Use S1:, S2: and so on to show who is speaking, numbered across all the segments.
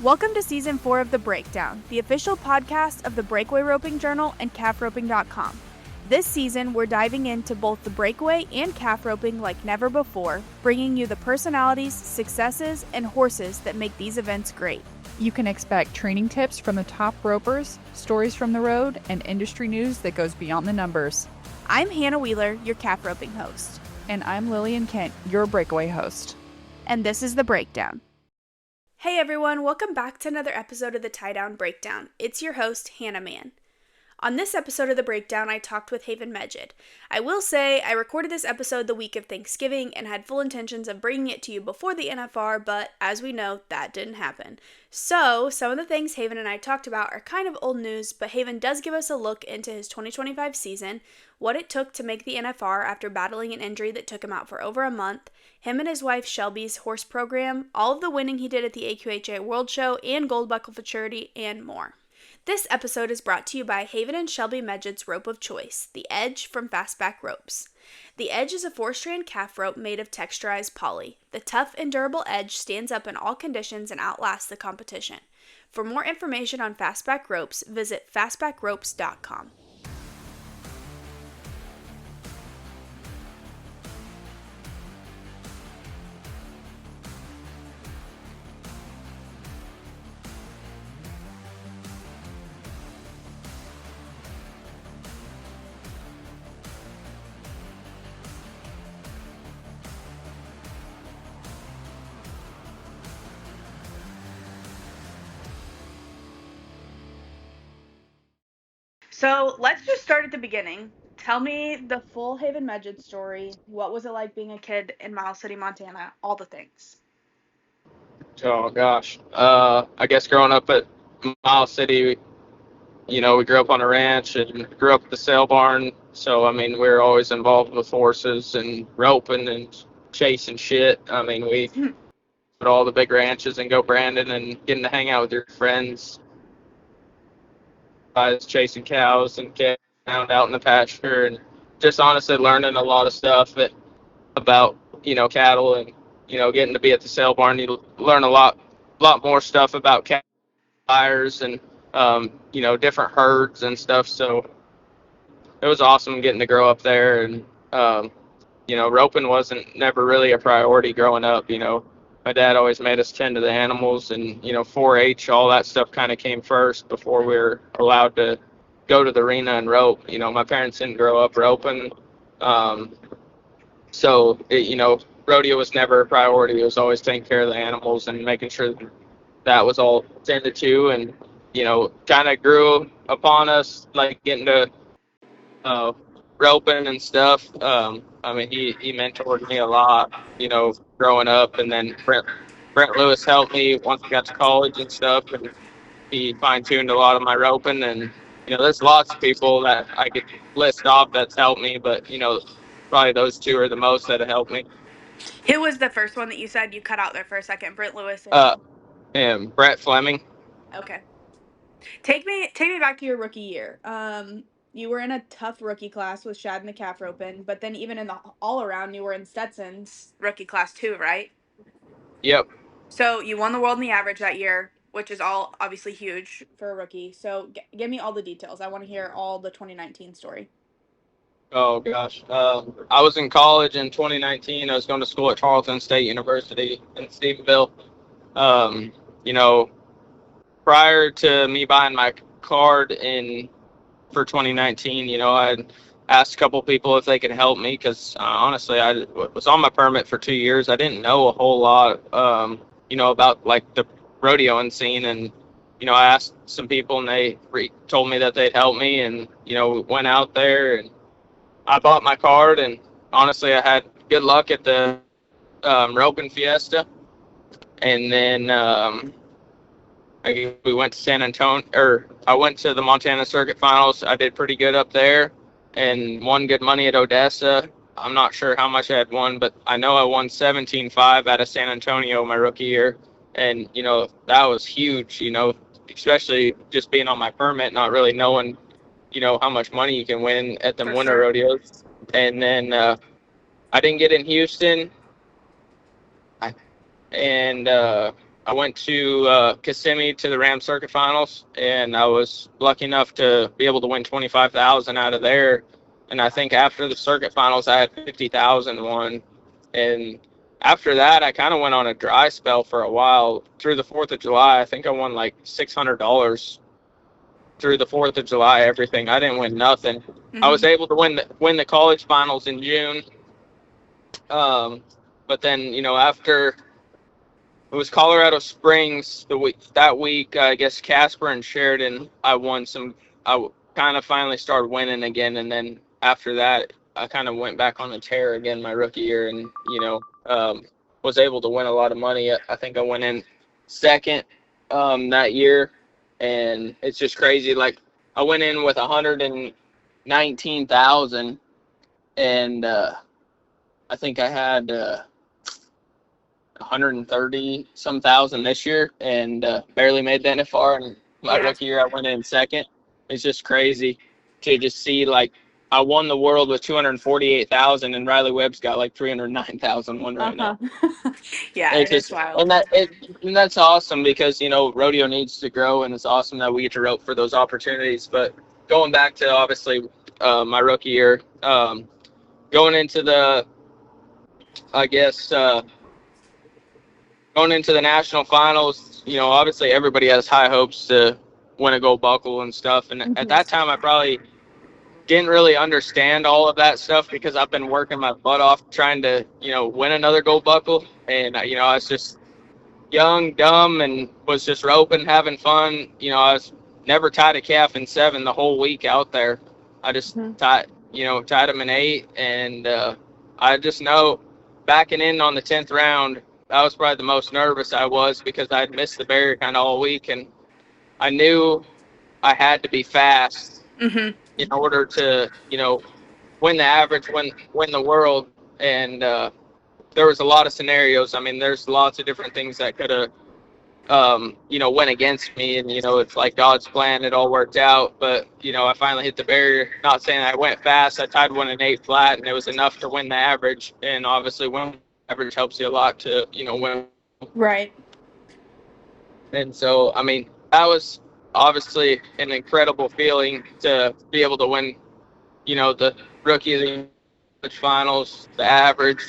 S1: Welcome to Season 4 of The Breakdown, the official podcast of the Breakaway Roping Journal and calfroping.com. This season, we're diving into both the breakaway and calf roping like never before, bringing you the personalities, successes, and horses that make these events great.
S2: You can expect training tips from the top ropers, stories from the road, and industry news that goes beyond the numbers.
S1: I'm Hannah Wheeler, your calf roping host.
S2: And I'm Lillian Kent, your breakaway host.
S1: And this is The Breakdown. Hey everyone, welcome back to another episode of the Tie Down Breakdown. It's your host, Hannah Mann. On this episode of The Breakdown, I talked with Haven Meged. I will say I recorded this episode the week of Thanksgiving and had full intentions of bringing it to you before the NFR, but as we know, that didn't happen. So, some of the things Haven and I talked about are kind of old news, but Haven does give us a look into his 2025 season, what it took to make the NFR after battling an injury that took him out for over a month, him and his wife Shelby's horse program, all of the winning he did at the AQHA World Show and Gold Buckle Futurity, and more. This episode is brought to you by Haven and Shelby Meged's rope of choice, the Edge from Fastback Ropes. The Edge is a four-strand calf rope made of texturized poly. The tough and durable Edge stands up in all conditions and outlasts the competition. For more information on Fastback Ropes, visit fastbackropes.com. So let's just start at the beginning. Tell me the full Haven Meged story. What was it like being a kid in Miles City, Montana? All the things.
S3: Oh gosh. I guess growing up at Miles City, we grew up on a ranch and grew up at the sale barn. So we were always involved with horses and roping and chasing shit. We go to all the big ranches and go branding and getting to hang out with your friends. Guys chasing cows and getting out in the pasture and just honestly learning a lot of stuff about cattle and getting to be at the sale barn. You learn a lot more stuff about cattle buyers and different herds and stuff. So it was awesome getting to grow up there. And roping wasn't never really a priority growing up. My dad always made us tend to the animals, and 4-H, all that stuff kind of came first before we were allowed to go to the arena and rope. My parents didn't grow up roping, so rodeo was never a priority. It was always taking care of the animals and making sure that was all tended to, and kind of grew upon us like getting to roping and stuff. He mentored me a lot, growing up, and then Brent Lewis helped me once I got to college and stuff, and he fine-tuned a lot of my roping. And there's lots of people that I could list off that's helped me, but probably those two are the most that have helped me.
S1: Who was the first one that you said? You cut out there for a second. Brent Lewis.
S3: And Brett Fleming.
S1: Okay. Take me back to your rookie year. You were in a tough rookie class with Shad and the calf roping, but then even in the all-around, you were in Stetson's rookie class too, right?
S3: Yep.
S1: So you won the world in the average that year, which is all obviously huge for a rookie. So give me all the details. I want to hear all the 2019 story.
S3: Oh, gosh. I was in college in 2019. I was going to school at Tarleton State University in Stephenville. Prior to me buying my card for 2019, I asked a couple people if they could help me because, honestly, I was on my permit for 2 years. I didn't know a whole lot, about, like, the rodeoing scene. And, I asked some people, and they told me that they'd help me. And, went out there, and I bought my card. And, honestly, I had good luck at the roping fiesta. And then we went to San Antonio, or I went to the Montana Circuit Finals. I did pretty good up there and won good money at Odessa. I'm not sure how much I had won, but I know I won 17.5 out of San Antonio my rookie year. And, that was huge, especially just being on my permit, not really knowing, how much money you can win at the winter rodeos. And then I didn't get in Houston. I went to Kissimmee to the Ram Circuit Finals, and I was lucky enough to be able to win 25,000 out of there. And I think after the Circuit Finals, I had 50,000 won. And after that, I kind of went on a dry spell for a while. Through the 4th of July, I think I won like $600 through the 4th of July, everything. I didn't win nothing. I was able to win the college finals in June. But then, after it was Colorado Springs that week, I guess Casper and Sheridan, I kind of finally started winning again. And then after that, I kind of went back on a tear again my rookie year, and, was able to win a lot of money. I think I went in second that year, and it's just crazy. Like, I went in with 119,000, and I think I had 130 some thousand this year, and barely made the NFR. And my rookie year, I went in second. It's just crazy to just see, like, I won the world with 248,000, and Riley Webb's got like 309,000 right now.
S1: Yeah, it's wild.
S3: And that's awesome because, rodeo needs to grow, and it's awesome that we get to rope for those opportunities. But going back to, obviously, my rookie year, going into the, going into the national finals, obviously everybody has high hopes to win a gold buckle and stuff. And at that time, I probably didn't really understand all of that stuff because I've been working my butt off trying to, win another gold buckle. And, I was just young, dumb, and was just roping, having fun. I was never tied a calf in 7 the whole week out there. I just tied them in 8. And I just know backing in on the 10th round, that was probably the most nervous I was because I'd missed the barrier kind of all week. And I knew I had to be fast in order to, win the average, win the world. And there was a lot of scenarios. I mean, there's lots of different things that could have, went against me. And, it's like God's plan. It all worked out. But, I finally hit the barrier. Not saying I went fast. I tied 1 in 8 flat, and it was enough to win the average. And obviously, winning the average helps you a lot to, win.
S1: Right.
S3: And so, I mean, that was obviously an incredible feeling to be able to win, the rookie of the year finals, the average,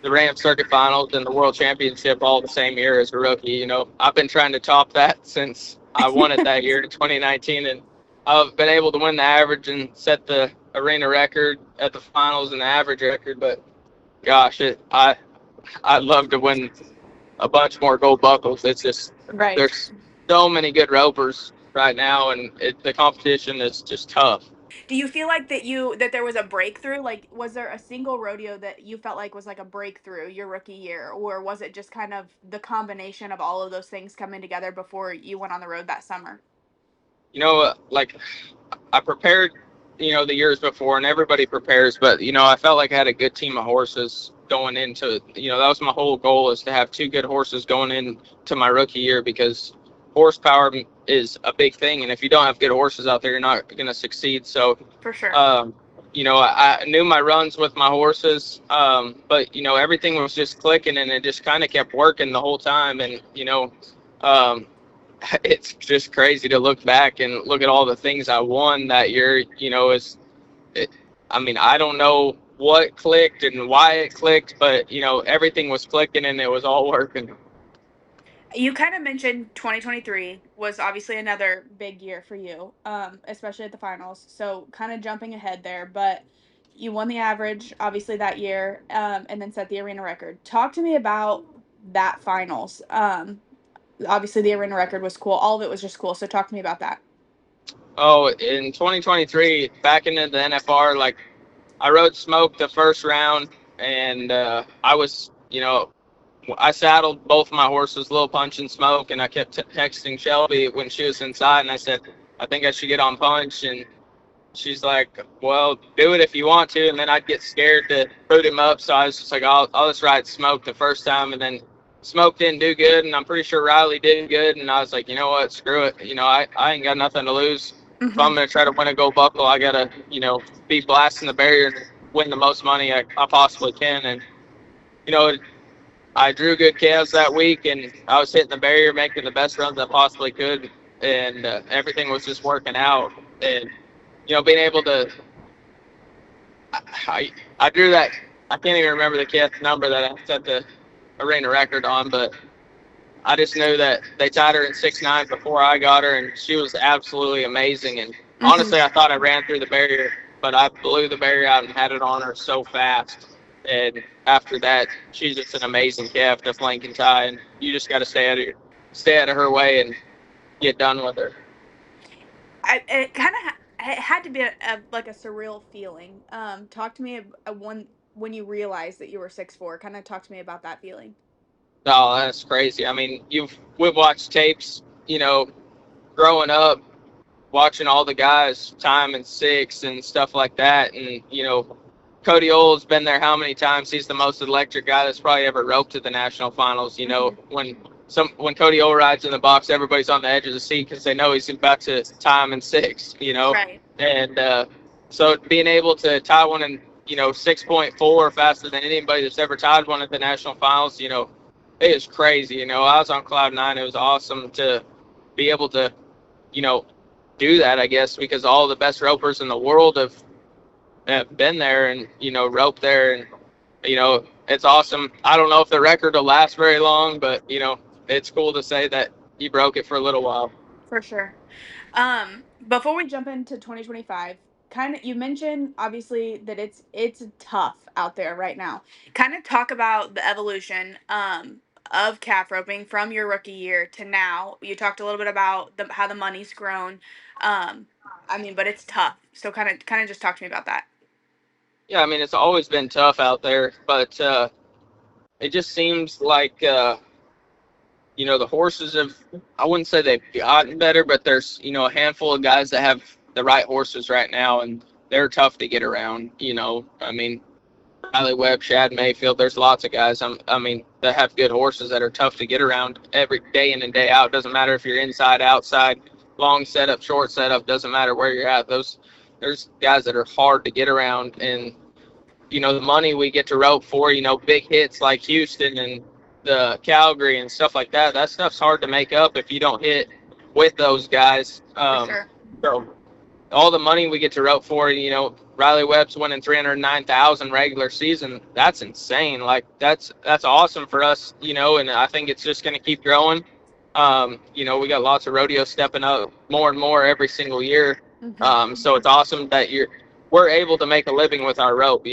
S3: the Ram Circuit finals, and the world championship all the same year as a rookie. I've been trying to top that since I won it that year in 2019, and I've been able to win the average and set the arena record at the finals and the average record. But gosh, I'd love to win a bunch more gold buckles. It's just there's so many good ropers right now, and the competition is just tough.
S1: Do you feel like that there was a breakthrough? Like, was there a single rodeo that you felt like was like a breakthrough your rookie year, or was it just kind of the combination of all of those things coming together before you went on the road that summer?
S3: Like, I prepared, the years before, and everybody prepares, but, I felt like I had a good team of horses going into, that was my whole goal, is to have 2 good horses going into my rookie year, because horsepower is a big thing, and if you don't have good horses out there, you're not going to succeed. So
S1: for sure,
S3: I knew my runs with my horses, but everything was just clicking, and it just kind of kept working the whole time. And it's just crazy to look back and look at all the things I won that year. I don't know what clicked and why it clicked, but everything was clicking and it was all working.
S1: You kind of mentioned 2023 was obviously another big year for you, especially at the finals. So kind of jumping ahead there, but you won the average, obviously, that year, and then set the arena record. Talk to me about that finals. Obviously, the arena record was cool. All of it was just cool. So talk to me about that.
S3: Oh, in 2023, back into the NFR, like, I rode Smoke the first round, and I was, I saddled both my horses, Little Punch and Smoke, and I kept texting Shelby when she was inside, and I said, I think I should get on Punch, and she's like, well, do it if you want to. And then I'd get scared to put him up, so I was just like, I'll just ride Smoke the first time. And then Smoke didn't do good, and I'm pretty sure Riley did good, and I was like, you know what, screw it. I ain't got nothing to lose. If I'm going to try to win a gold buckle, I got to, be blasting the barrier and win the most money I possibly can. And, I drew good calves that week, and I was hitting the barrier, making the best runs I possibly could, and everything was just working out. And being able to, I drew that. I can't even remember the calf number that I set the arena record on, but I just knew that they tied her in 6'9" before I got her, and she was absolutely amazing. And honestly, I thought I ran through the barrier, but I blew the barrier out and had it on her so fast. And after that, she's just an amazing calf to flank and tie, and you just got to stay out of her way and get done with her.
S1: It had to be like a surreal feeling. Talk to me when you realized that you were 6'4". Kind of talk to me about that feeling.
S3: Oh, that's crazy. I mean, we've watched tapes, growing up, watching all the guys time and 6 and stuff like that, and Cody Old's been there how many times? He's the most electric guy that's probably ever roped to the national finals. When Cody Old rides in the box, everybody's on the edge of the seat because they know he's about to time in 6.
S1: Right.
S3: And so being able to tie one in 6.4 faster than anybody that's ever tied one at the national finals, it is crazy. I was on cloud 9. It was awesome to be able to do that, I guess, because all the best ropers in the world have been there and roped there, and it's awesome. I don't know if the record will last very long, but it's cool to say that he broke it for a little while.
S1: For sure. Before we jump into 2025, you mentioned obviously that it's tough out there right now. Kind of talk about the evolution of calf roping from your rookie year to now. You talked a little bit about how the money's grown. But it's tough. So kind of just talk to me about that.
S3: Yeah, I mean, it's always been tough out there, but it just seems like the horses have, I wouldn't say they've gotten better, but there's a handful of guys that have the right horses right now, and they're tough to get around. I mean, Riley Webb, Shad Mayfield, there's lots of guys that have good horses that are tough to get around every day in and day out. Doesn't matter if you're inside, outside, long setup, short setup, doesn't matter where you're at. There's guys that are hard to get around, and the money we get to rope for, big hits like Houston and the Calgary and stuff like that, that stuff's hard to make up if you don't hit with those guys.
S1: For sure.
S3: So all the money we get to rope for, Riley Webb's winning 309,000 regular season. That's insane. Like that's awesome for us, and I think it's just going to keep growing. We got lots of rodeos stepping up more and more every single year. So it's awesome that we're able to make a living with our rope.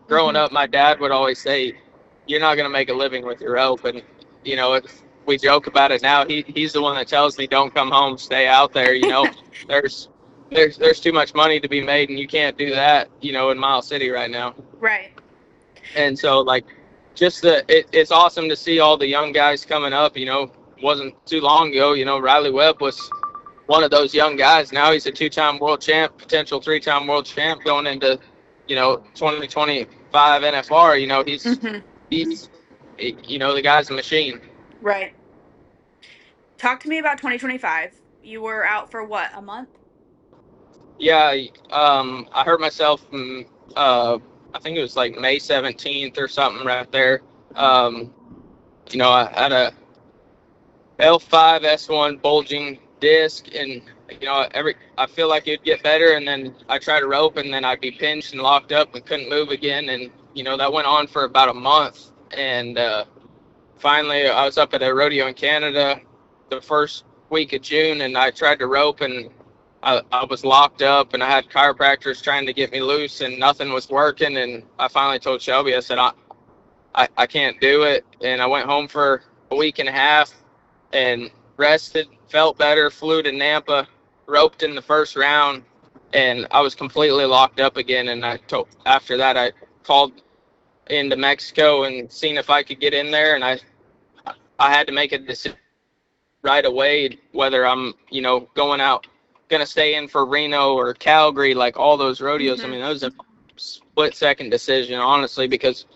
S3: Growing up, my dad would always say, "You're not going to make a living with your rope," and we joke about it now. He's the one that tells me, "Don't come home, stay out there." There's too much money to be made, and you can't do that, in Miles City right now.
S1: Right.
S3: And so, it's awesome to see all the young guys coming up. Wasn't too long ago, Riley Webb was one of those young guys. Now he's a 2-time world champ, potential 3-time world champ going into, 2025 NFR. He's the guy's a machine.
S1: Right. Talk to me about 2025. You were out for what, a month?
S3: Yeah, I hurt myself. I think it was like May 17th or something right there. I had a L5 S1 bulging disc, and I feel like it'd get better, and then I try to rope, and then I'd be pinched and locked up and couldn't move again, and that went on for about a month, and finally I was up at a rodeo in Canada the first week of June, and I tried to rope, and I was locked up, and I had chiropractors trying to get me loose, and nothing was working, and I finally told Shelby, I said, I can't do it, and I went home for a week and a half and rested, felt better, flew to Nampa, roped in the first round, and I was completely locked up again. And after that, I called into Mexico and seen if I could get in there, and I had to make a decision right away whether I'm gonna stay in for Reno or Calgary, like all those rodeos. I mean, that was a split-second decision, honestly, because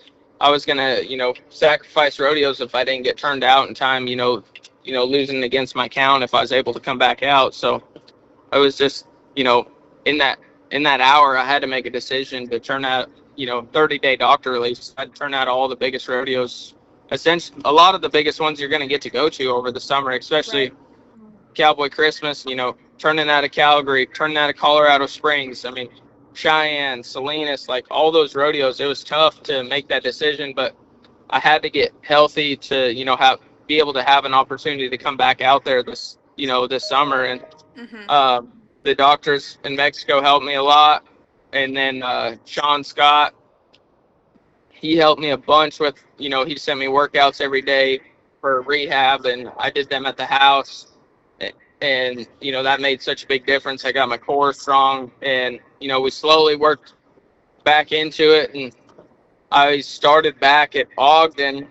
S3: I was gonna sacrifice rodeos if I didn't get turned out in time, losing against my count if I was able to come back out. So I was just, in that hour, I had to make a decision to turn out, 30-day doctor release. I'd turn out all the biggest rodeos essentially a lot of the biggest ones you're going to get to go to over the summer, especially
S1: Right.
S3: Cowboy Christmas, turning out of Calgary, turning out of Colorado Springs. I mean, Cheyenne, Salinas, like all those rodeos, it was tough to make that decision, but I had to get healthy to, be able to have an opportunity to come back out there this summer. And the doctors in Mexico helped me a lot. And then Sean Scott, he helped me a bunch with, he sent me workouts every day for rehab, and I did them at the house. And, that made such a big difference. I got my core strong, and, we slowly worked back into it. And I started back at Ogden,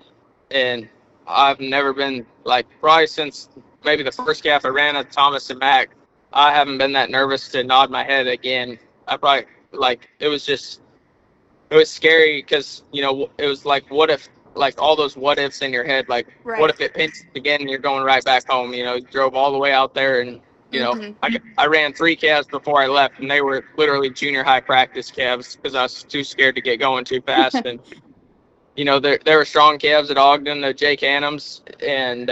S3: and I've never been, probably since maybe the first calf I ran at Thomas and Mack, I haven't been that nervous to nod my head again. I probably, it was scary because, it was like, what if, all those what ifs in your head,
S1: Right.
S3: what if it pinches again and you're going right back home? You drove all the way out there, and, I ran 3 calves before I left, and they were literally junior high practice calves because I was too scared to get going too fast. And, there were strong calves at Ogden, the Jake Hannums. And,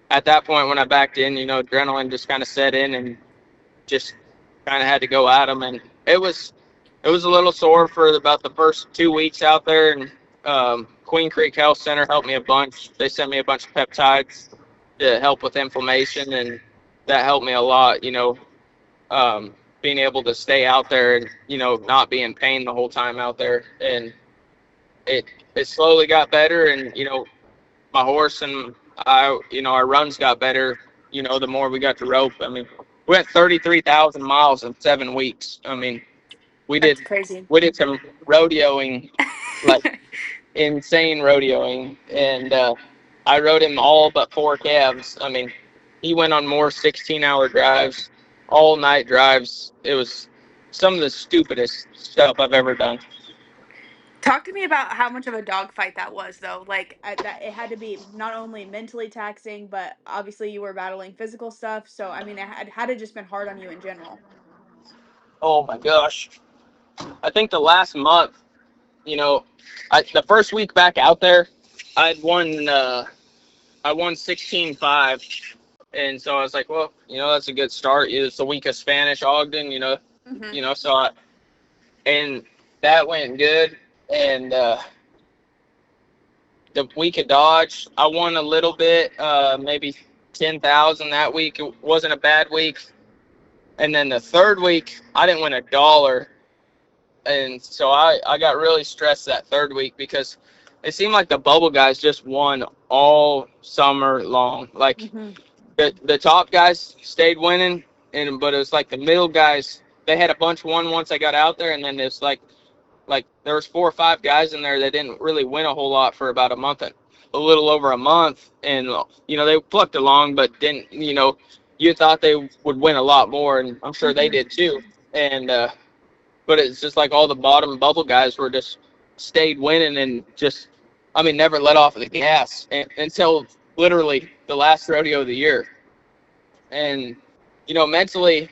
S3: at that point when I backed in, adrenaline just kind of set in and just kind of had to go at them. And it was a little sore for about the first 2 weeks out there. And Queen Creek Health Center helped me a bunch. They sent me a bunch of peptides to help with inflammation, and that helped me a lot, being able to stay out there and, not be in pain the whole time out there. And it slowly got better. And, my horse and I, our runs got better, the more we got to rope. I mean, we went 33,000 miles in 7 weeks. I mean, we
S1: That's
S3: did
S1: crazy.
S3: some rodeoing, insane rodeoing. And I rode him all but 4 calves. I mean, he went on more 16-hour drives, all night drives. It was some of the stupidest stuff I've ever done.
S1: Talk to me about how much of a dogfight that was, though. That it had to be not only mentally taxing, but obviously you were battling physical stuff. So, I mean, it had to just been hard on you in general.
S3: Oh my gosh. I think the last month, the first week back out there, I won 16-5. And so I was like, well, that's a good start. It's the week of Spanish Ogden, and that went good. And the week of Dodge, I won a little bit, maybe 10,000 that week. It wasn't a bad week. And then the third week, I didn't win $1. And so I got really stressed that third week because it seemed like the bubble guys just won all summer long. The top guys stayed winning, but it was like the middle guys, they had a bunch won once I got out there, and then it's like there was 4 or 5 guys in there that didn't really win a whole lot for about a little over a month. And, they plucked along, but didn't, you thought they would win a lot more, and I'm sure they did too. And, but it's just like all the bottom bubble guys were just stayed winning and just, never let off of the gas until literally the last rodeo of the year. And, mentally,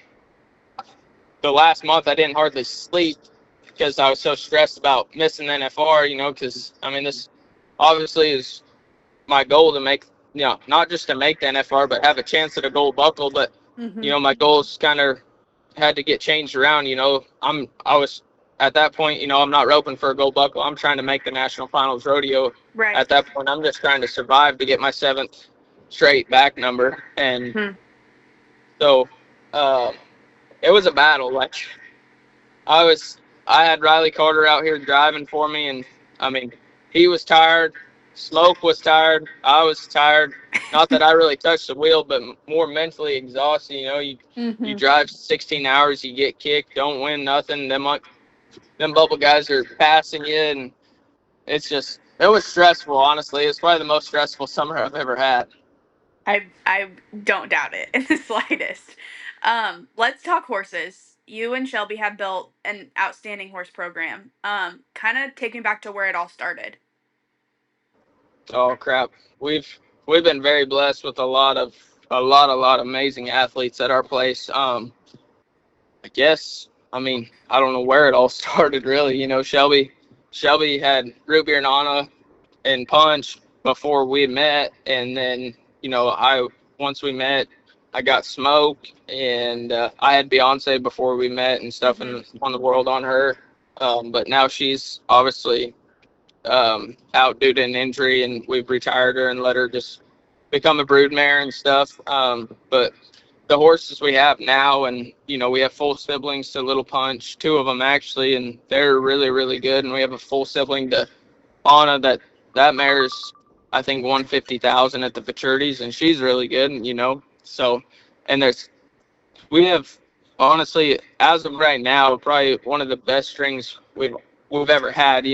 S3: the last month I didn't hardly sleep because I was so stressed about missing the NFR, because, this obviously is my goal to make, not just to make the NFR, but have a chance at a gold buckle. But, my goals kind of had to get changed around. I was at that point, I'm not roping for a gold buckle. I'm trying to make the national finals rodeo.
S1: Right.
S3: At that point, I'm just trying to survive to get my 7th straight back number. And so it was a battle. I had Riley Carter out here driving for me, and he was tired. Smoke was tired. I was tired. Not that I really touched the wheel, but more mentally exhausted. You drive 16 hours, you get kicked, don't win nothing. Them bubble guys are passing you, and it was stressful. Honestly, it's probably the most stressful summer I've ever had.
S1: I don't doubt it in the slightest. Let's talk horses. You and Shelby have built an outstanding horse program. Kind of take me back to where it all started.
S3: Oh crap. We've been very blessed with a lot of amazing athletes at our place. I guess, I don't know where it all started really. Shelby had Root Beer Nana and punch before we met, and then once we met, I got Smoke, and I had Beyonce before we met and stuff, and won the world on her. But now she's obviously out due to an injury, and we've retired her and let her just become a broodmare and stuff. But the horses we have now, and we have full siblings to Little Punch, two of them actually, and they're really, really good. And we have a full sibling to Anna that mare's, I think, 150,000 at the futurities, and she's really good. So, and we have, honestly, as of right now, probably one of the best strings we've ever had.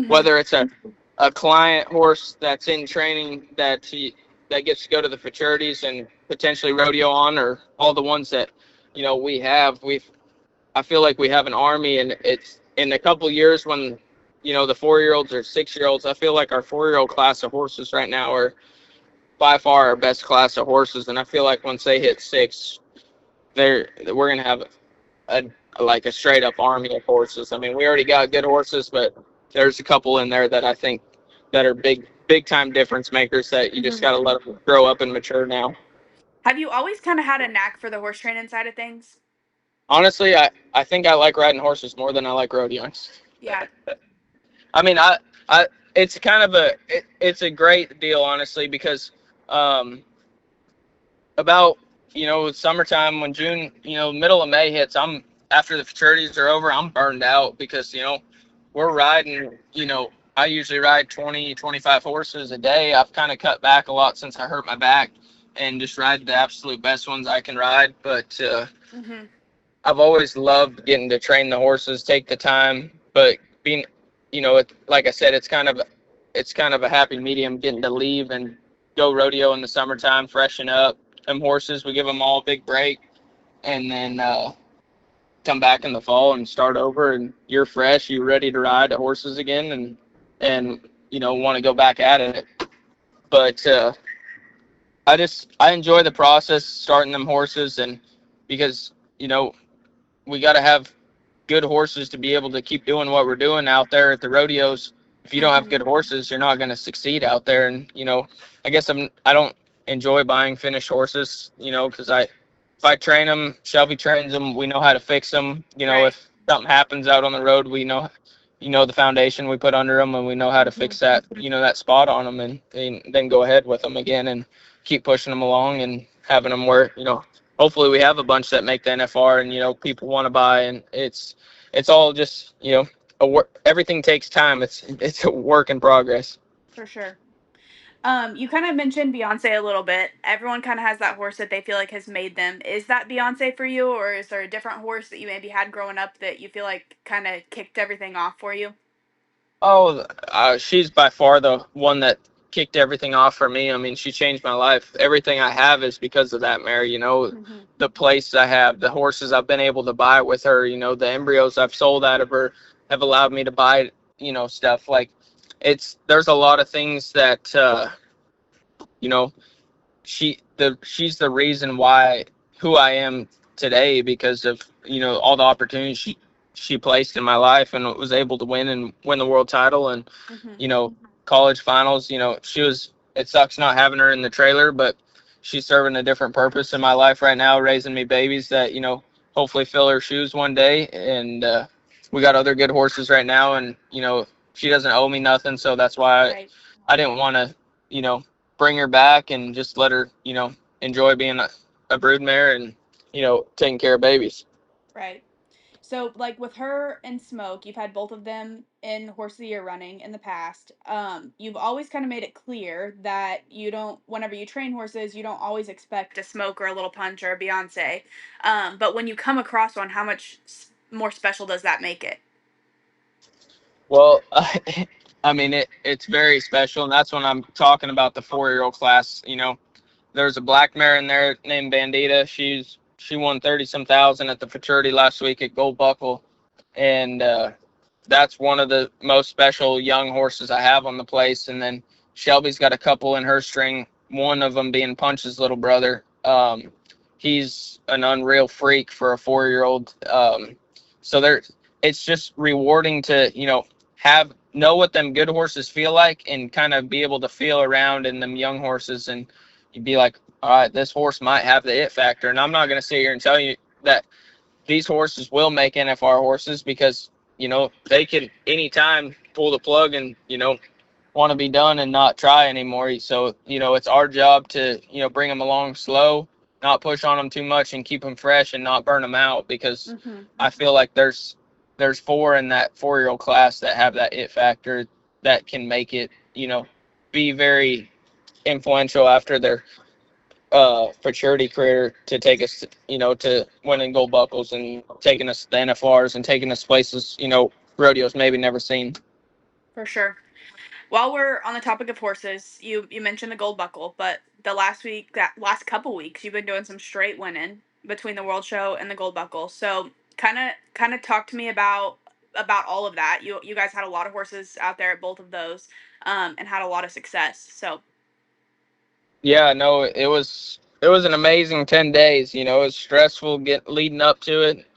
S3: Whether it's a client horse that's in training that gets to go to the futurities and potentially rodeo on, or all the ones that I feel like we have an army, and it's in a couple years when the 4-year-olds or 6-year-olds. I feel like our 4-year-old class of horses right now are by far our best class of horses, and I feel like once they hit 6, we're gonna have a straight up army of horses. I mean, we already got good horses, but there's a couple in there that I think that are big time difference makers that you just gotta let them grow up and mature now.
S1: Have you always kind of had a knack for the horse training side of things?
S3: Honestly, I think I like riding horses more than I like rodeoing.
S1: Yeah.
S3: I mean, it's kind of it's a great deal, honestly, because about summertime, when June, middle of May hits, after the futurities are over, I'm burned out because we're riding. I usually ride 20-25 horses a day. I've kind of cut back a lot since I hurt my back, and just ride the absolute best ones I can ride. But I've always loved getting to train the horses, take the time, but being, like I said, it's kind of a happy medium, getting to leave and go rodeo in the summertime, freshen up them horses. We give them all a big break, and then come back in the fall and start over, and you're fresh, you're ready to ride the horses again, and want to go back at it. But I enjoy the process, starting them horses, and because we got to have good horses to be able to keep doing what we're doing out there at the rodeos. If you don't have good horses, you're not going to succeed out there. And I guess I don't enjoy buying finished horses, because if I train them, Shelby trains them, we know how to fix them.
S1: Right.
S3: If something happens out on the road, we know the foundation we put under them, and we know how to fix that that spot on them, and then go ahead with them again and keep pushing them along and having them where hopefully we have a bunch that make the NFR, and people want to buy, and it's all just everything takes time. It's a work in progress.
S1: For sure. You kind of mentioned Beyonce a little bit. Everyone kind of has that horse that they feel like has made them. Is that Beyonce for you, or is there a different horse that you maybe had growing up that you feel like kind of kicked everything off for you?
S3: Oh, she's by far the one that kicked everything off for me. I mean, she changed my life. Everything I have is because of that mare. The place I have, the horses I've been able to buy with her, the embryos I've sold out of her have allowed me to buy, stuff like there's a lot of things that, she's the reason who I am today, because of, all the opportunities she placed in my life, and was able to win the world title, and, college finals. It sucks not having her in the trailer, but she's serving a different purpose in my life right now, raising me babies that, hopefully fill her shoes one day. And we got other good horses right now, and, she doesn't owe me nothing. So that's why I didn't want to, bring her back and just let her, enjoy being a broodmare and, taking care of babies.
S1: Right. So, like with her and Smoke, you've had both of them in Horse of the Year running in the past. You've always kind of made it clear that whenever you train horses, you don't always expect a Smoke or a Little Punch or a Beyonce. But when you come across one, how much more special does that make it?
S3: Well, I mean, it's very special, and that's when I'm talking about the 4-year-old class. There's a black mare in there named Bandita. She won 30-some thousand at the futurity last week at Gold Buckle, and that's one of the most special young horses I have on the place. And then Shelby's got a couple in her string, one of them being Punch's little brother. He's an unreal freak for a 4-year-old. So it's just rewarding to, have know what them good horses feel like and kind of be able to feel around in them young horses, and you'd be like, all right, this horse might have the it factor. And I'm not going to sit here and tell you that these horses will make NFR horses, because, they can anytime pull the plug and, want to be done and not try anymore. So, it's our job to, bring them along slow, not push on them too much, and keep them fresh and not burn them out, because I feel like there's 4 in that 4-year-old class that have that it factor that can make it, be very influential after their maturity career, to take us, to winning gold buckles and taking us to the NFRs and taking us places, rodeos maybe never seen.
S1: For sure. While we're on the topic of horses, you mentioned the gold buckle, but that last couple weeks, you've been doing some straight winning between the World Show and the gold buckle. So kind of talk to me about all of that. You guys had a lot of horses out there at both of those, and had a lot of success. So
S3: Yeah, no, it was an amazing 10 days. It was stressful leading up to it.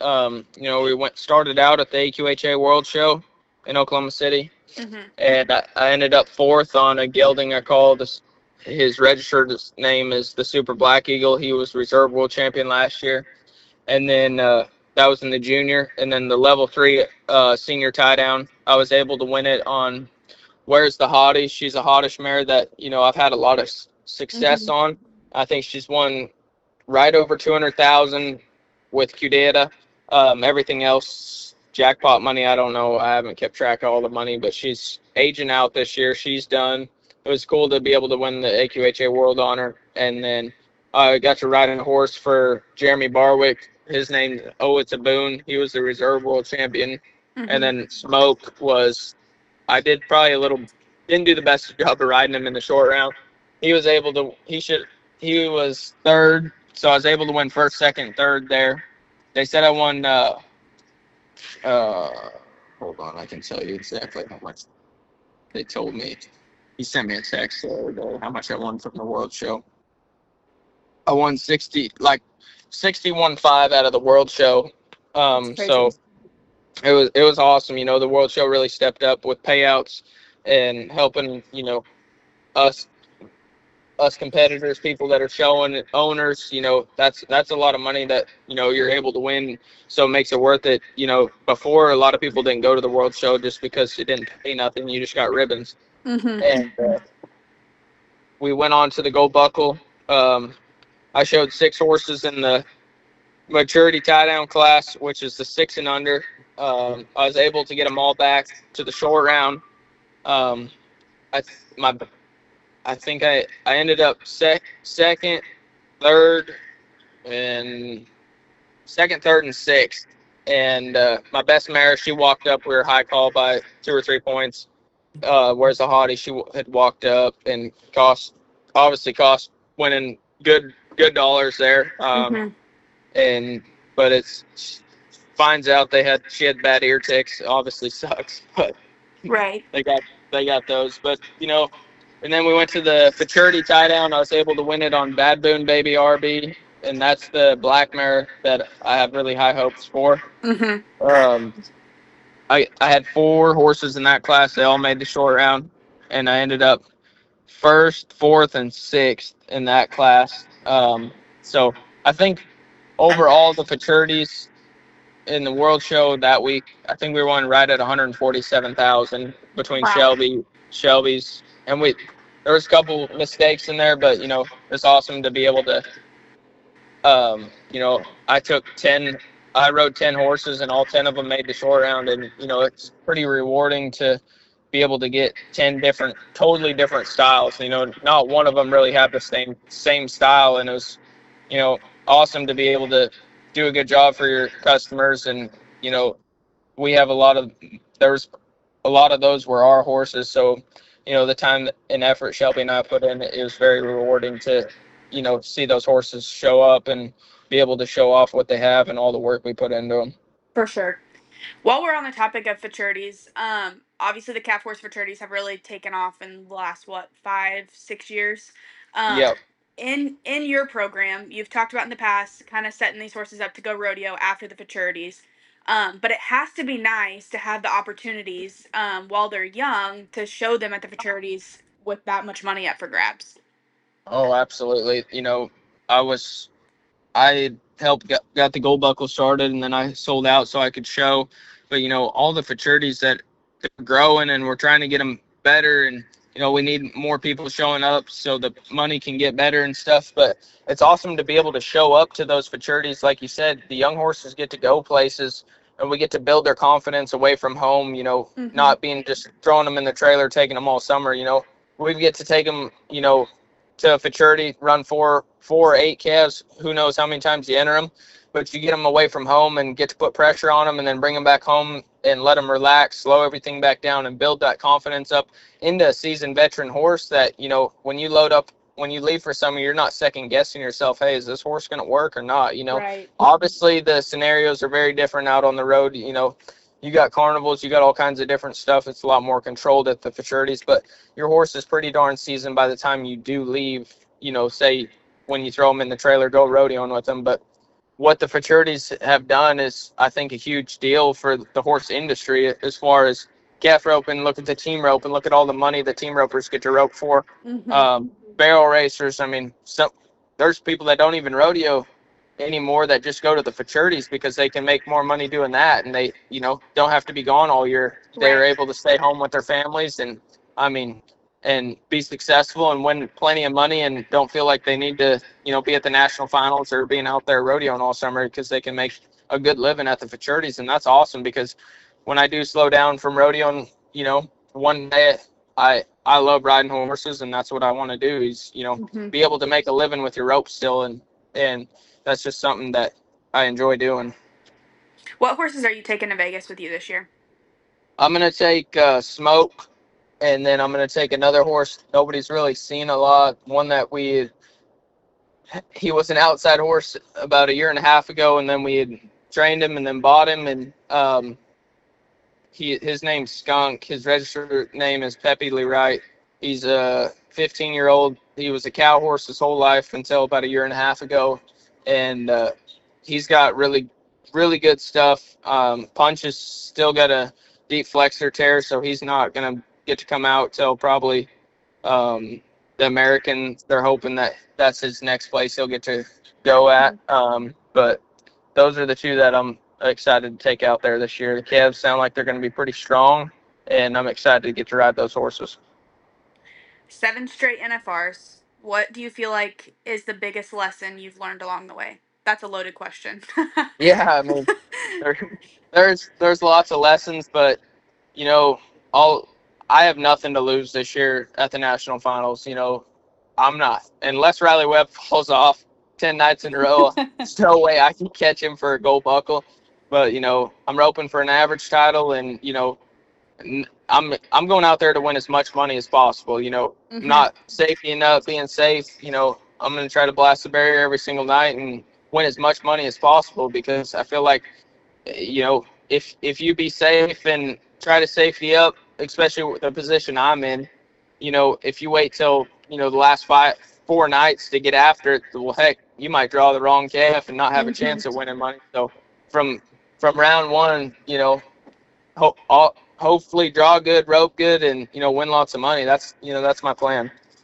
S3: We started out at the AQHA World Show in Oklahoma City, and I ended up 4th on a gelding. I called his registered name is the Super Black Eagle. He was reserve world champion last year, and then that was in the junior, and then the level 3 senior tie down. I was able to win it on Where's the Hottie. She's a Hottish mare that I've had a lot of success on. I think she's won right over 200,000 with Qdata. Everything else, jackpot money, I don't know. I haven't kept track of all the money, but she's aging out this year. She's done. It was cool to be able to win the AQHA World Honor. And then I got to ride in a horse for Jeremy Barwick. His name, It's a Boon. He was the reserve world champion. And then Smoke was, I did probably didn't do the best job of riding him in the short round. He was 3rd, so I was able to win 1st, 2nd, 3rd there. They said I won, hold on, I can tell you exactly how much they told me. He sent me a text how much I won from the World Show. I won 61.5 out of the World Show. So it was awesome. The World Show really stepped up with payouts and helping, us competitors, people that are showing, owners, that's a lot of money that, you're able to win. So it makes it worth it. Before, a lot of people didn't go to the World Show just because it didn't pay nothing. You just got ribbons. And we went on to the gold buckle. I showed 6 horses in the maturity tie down class, which is the 6 and under. I was able to get them all back to the short round. I think I ended up second, third, and 6th. And my best mare, she walked up. We were high call by 2 or 3 points. Whereas the Hottie, she had walked up and obviously cost winning good dollars there. But finds out she had bad ear ticks. Obviously sucks, but
S1: right.
S3: they got those. But and then we went to the maturity tie down. I was able to win it on Bad Boon Baby RB, and that's the black mare that I have really high hopes for. I had 4 horses in that class. They all made the short round, and I ended up 1st, 4th, and 6th in that class. So I think overall the futurities in the World Show that week, I think we won right at 147,000 between Shelby's, and there was a couple mistakes in there, but it's awesome to be able to. I rode 10 horses, and all 10 of them made the short round, and it's pretty rewarding to be able to get 10 totally different styles. Not one of them really had the same style, and it was awesome to be able to do a good job for your customers. And we have there was a lot of those were our horses, so the time and effort Shelby and I put in, it was very rewarding to see those horses show up and be able to show off what they have and all the work we put into them.
S1: For sure. While we're on the topic of futurities, obviously the calf horse futurities have really taken off in the last 5-6 years.
S3: Yep.
S1: In your program, you've talked about in the past kind of setting these horses up to go rodeo after the futurities. But it has to be nice to have the opportunities while they're young to show them at the fraternities with that much money up for grabs.
S3: Oh, absolutely. I was I helped got the gold buckle started, and then I sold out so I could show. But all the fraternities that are growing, and we're trying to get them better, and we need more people showing up so the money can get better and stuff. But it's awesome to be able to show up to those fraternities. Like you said, the young horses get to go places, and we get to build their confidence away from home. Not being just throwing them in the trailer, taking them all summer. We get to take them. To a fraternity, run four or eight calves. Who knows how many times you enter them, but you get them away from home and get to put pressure on them, and then bring them back home and let them relax, slow everything back down, and build that confidence up into a seasoned veteran horse that, when you load up, when you leave for summer, you're not second guessing yourself. Hey, is this horse going to work or not?
S1: Right.
S3: Obviously the scenarios are very different out on the road. You got carnivals, you got all kinds of different stuff. It's a lot more controlled at the fraternities, but your horse is pretty darn seasoned by the time you do leave, say when you throw them in the trailer, go rodeoing with them. But what the fraternities have done is, I think, a huge deal for the horse industry as far as calf roping. Look at the team rope and look at all the money the team ropers get to rope for. Barrel racers. I mean, there's people that don't even rodeo anymore that just go to the fraternities because they can make more money doing that, and they don't have to be gone all year. They're able to stay home with their families and be successful and win plenty of money, and don't feel like they need to be at the national finals or being out there rodeoing all summer, because they can make a good living at the fraternities. And that's awesome, because when I do slow down from rodeoing, one day I love riding horses, and that's what I want to do is be able to make a living with your rope still, and that's just something that I enjoy doing.
S1: What horses are you taking to Vegas with you this year?
S3: I'm going to take Smoke, and then I'm going to take another horse nobody's really seen a lot. One that he was an outside horse about a year and a half ago, and then we had trained him and then bought him, and his name's Skunk. His registered name is Pepe Lee Wright. He's a 15-year-old. He was a cow horse his whole life until about a year and a half ago, and he's got really, really good stuff. Punch is still got a deep flexor tear, so he's not going to get to come out till probably the American. They're hoping that that's his next place he'll get to go at. But those are the two that I'm excited to take out there this year. The calves sound like they're going to be pretty strong, and I'm excited to get to ride those horses.
S1: 7 straight NFRs. What do you feel like is the biggest lesson you've learned along the way? That's a loaded question.
S3: Yeah, I mean, there's lots of lessons, but all I have nothing to lose this year at the national finals. I'm not, unless Riley Webb falls off 10 nights in a row. There's no way I can catch him for a gold buckle. But I'm roping for an average title, and I'm going out there to win as much money as possible. Not safety up, being safe. I'm going to try to blast the barrier every single night and win as much money as possible, because I feel like if you be safe and try to safety up, especially with the position I'm in, if you wait till the last 4 nights to get after it, well, heck, you might draw the wrong calf and not have a chance of winning money. So from round one, hopefully draw good, rope good, and win lots of money. That's my plan.